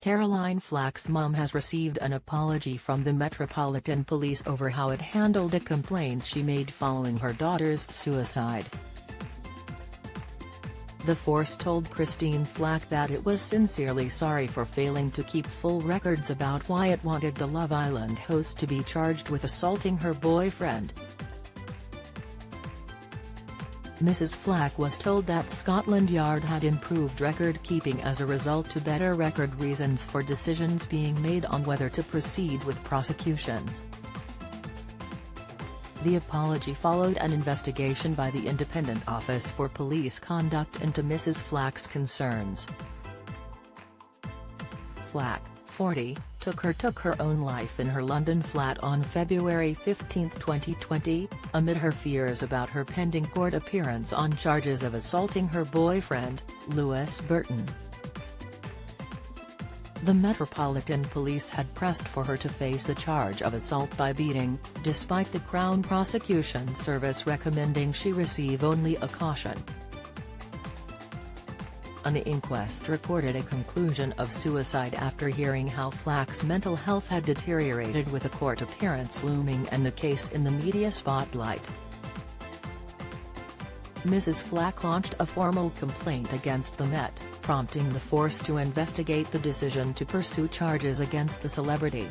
Caroline Flack's mum has received an apology from the Metropolitan Police over how it handled a complaint she made following her daughter's suicide. The force told Caroline Flack that it was sincerely sorry for failing to keep full records about why it wanted the Love Island host to be charged with assaulting her boyfriend. Mrs. Flack was told that Scotland Yard had improved record-keeping as a result to better record reasons for decisions being made on whether to proceed with prosecutions. The apology followed an investigation by the Independent Office for Police Conduct into Mrs. Flack's concerns. Flack, 40, took her own life in her London flat on February 15, 2020, amid her fears about her pending court appearance on charges of assaulting her boyfriend, Lewis Burton. The Metropolitan Police had pressed for her to face a charge of assault by beating, despite the Crown Prosecution Service recommending she receive only a caution. An inquest reported a conclusion of suicide after hearing how Flack's mental health had deteriorated with a court appearance looming and the case in the media spotlight. Mrs. Flack launched a formal complaint against the Met, prompting the force to investigate the decision to pursue charges against the celebrity.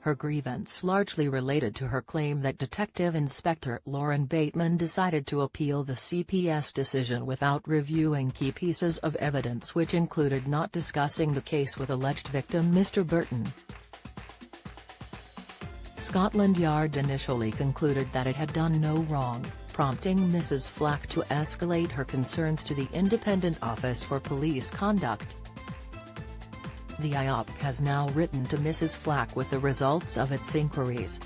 Her grievance largely related to her claim that Detective Inspector Lauren Bateman decided to appeal the CPS decision without reviewing key pieces of evidence, which included not discussing the case with alleged victim Mr. Burton. Scotland Yard initially concluded that it had done no wrong, prompting Mrs. Flack to escalate her concerns to the Independent Office for Police Conduct. The IOP has now written to Mrs. Flack with the results of its inquiries.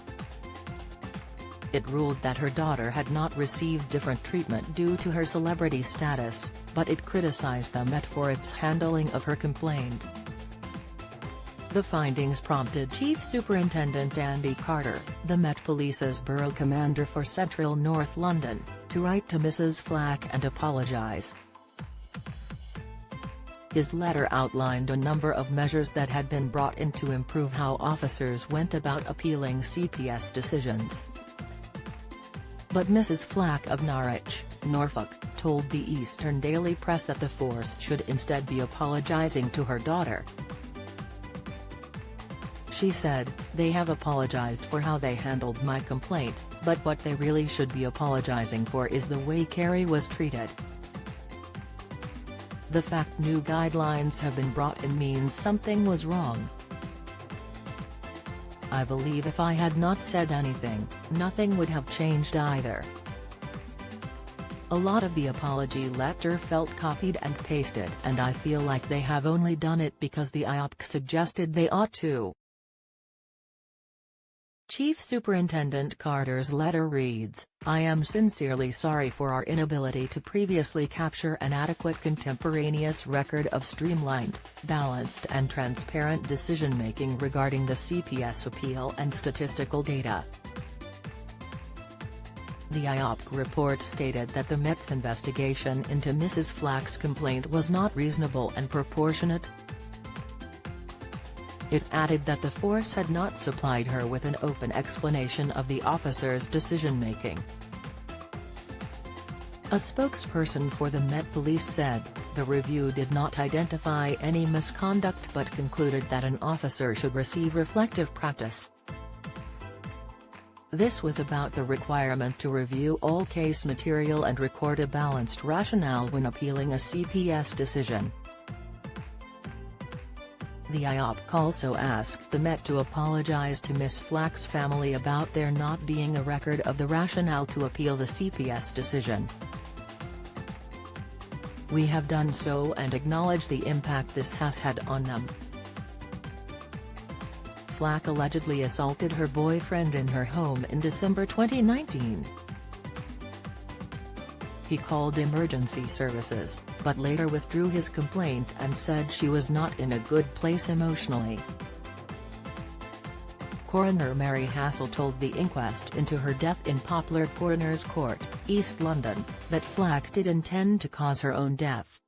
It ruled that her daughter had not received different treatment due to her celebrity status, but it criticized the Met for its handling of her complaint. The findings prompted Chief Superintendent Andy Carter, the Met Police's borough commander for Central North London, to write to Mrs. Flack and apologise. His letter outlined a number of measures that had been brought in to improve how officers went about appealing CPS decisions. But Mrs. Flack of Norwich, Norfolk, told the Eastern Daily Press that the force should instead be apologising to her daughter. She said, "They have apologised for how they handled my complaint, but what they really should be apologising for is the way Carrie was treated. The fact new guidelines have been brought in means something was wrong. I believe if I had not said anything, nothing would have changed either." A lot of the apology letter felt copied and pasted, and I feel like they have only done it because the IOP suggested they ought to. Chief Superintendent Carter's letter reads, "I am sincerely sorry for our inability to previously capture an adequate contemporaneous record of streamlined, balanced and transparent decision-making regarding the CPS appeal and statistical data." The IOP report stated that the Met's investigation into Mrs. Flack's complaint was not reasonable and proportionate. It added that the force had not supplied her with an open explanation of the officer's decision-making. A spokesperson for the Met Police said, "The review did not identify any misconduct but concluded that an officer should receive reflective practice." This was about the requirement to review all case material and record a balanced rationale when appealing a CPS decision. The IOP also asked the Met to apologise to Ms. Flack's family about there not being a record of the rationale to appeal the CPS decision. "We have done so and acknowledge the impact this has had on them." Flack allegedly assaulted her boyfriend in her home in December 2019. He called emergency services, but later withdrew his complaint and said she was not in a good place emotionally. Coroner Mary Hassel told the inquest into her death in Poplar Coroner's Court, East London, that Flack did intend to cause her own death.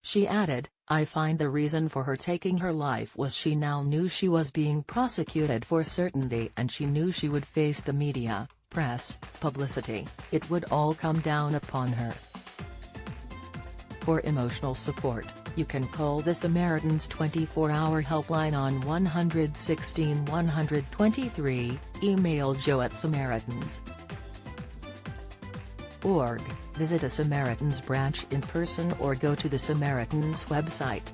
She added, I find the reason for her taking her life was she now knew she was being prosecuted for certainty, and she knew she would face the media, press, publicity. It would all come down upon her. For emotional support, you can call the Samaritans 24-hour helpline on 116 123, email joe@samaritans.org, visit a Samaritans branch in person or go to the Samaritans website.